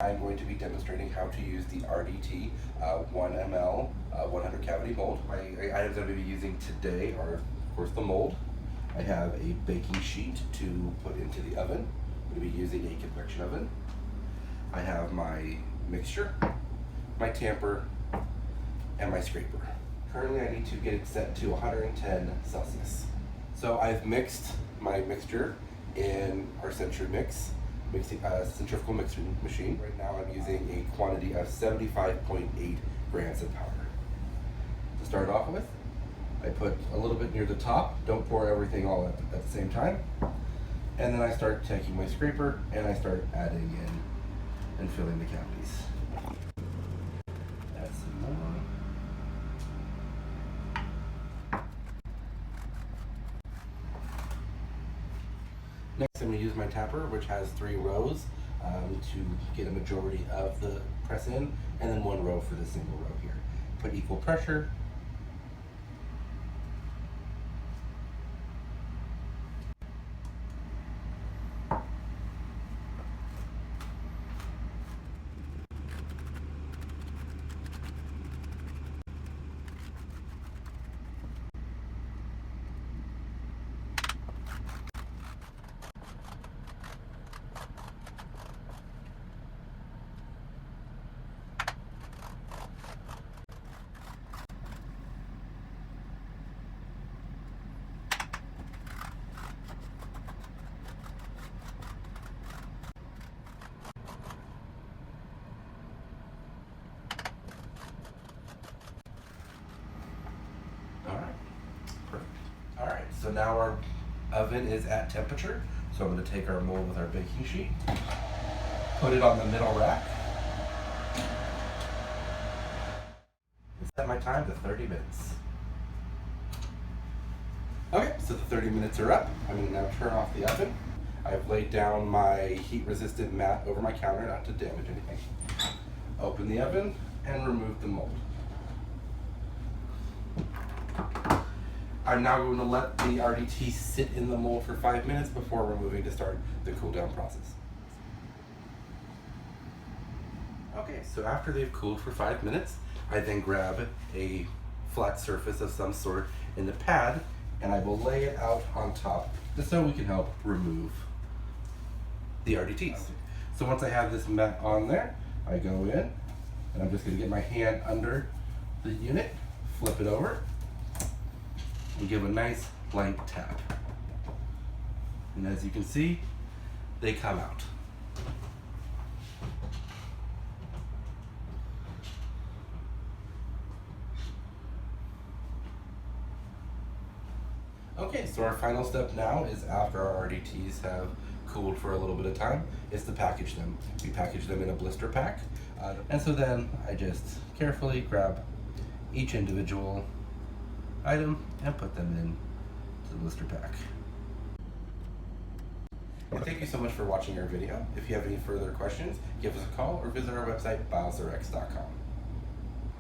I'm going to be demonstrating how to use the RDT 1 ml 100 cavity mold. My items I'm going to be using today are, of course, the mold. I have a baking sheet to put into the oven. I'm going to be using a convection oven. I have my mixture, my tamper, and my scraper. Currently I need to get it set to 110 Celsius. So I've mixed my mixture in our centrifugal mixing machine. Right now I'm using a quantity of 75.8 grams of powder. To start off with, I put a little bit near the top. Don't pour everything all at the same time. And then I start taking my scraper and I start adding in and filling the cavities. Add some more. Next, I'm going to use my tapper, which has 3 rows to get a majority of the press in, and then 1 row for the single row here. Put equal pressure. Alright, so now our oven is at temperature. So I'm going to take our mold with our baking sheet, put it on the middle rack, and set my time to 30 minutes. Okay, so the 30 minutes are up. I'm going to now turn off the oven. I've laid down my heat-resistant mat over my counter not to damage anything. Open the oven and remove the mold. I'm now going to let the RDT sit in the mold for 5 minutes before removing to start the cool down process. Okay, so after they've cooled for 5 minutes, I then grab a flat surface of some sort in the pad and I will lay it out on top just so we can help remove the RDTs. So once I have this mat on there, I go in and I'm just going to get my hand under the unit, flip it over, and give a nice light tap. And as you can see, they come out. Okay, so our final step now is after our RDTs have cooled for a little bit of time, is to package them. We package them in a blister pack. And so then I just carefully grab each individual item and put them in to the blister pack. And thank you so much for watching our video. If you have any further questions, give us a call or visit our website, bilesrx.com.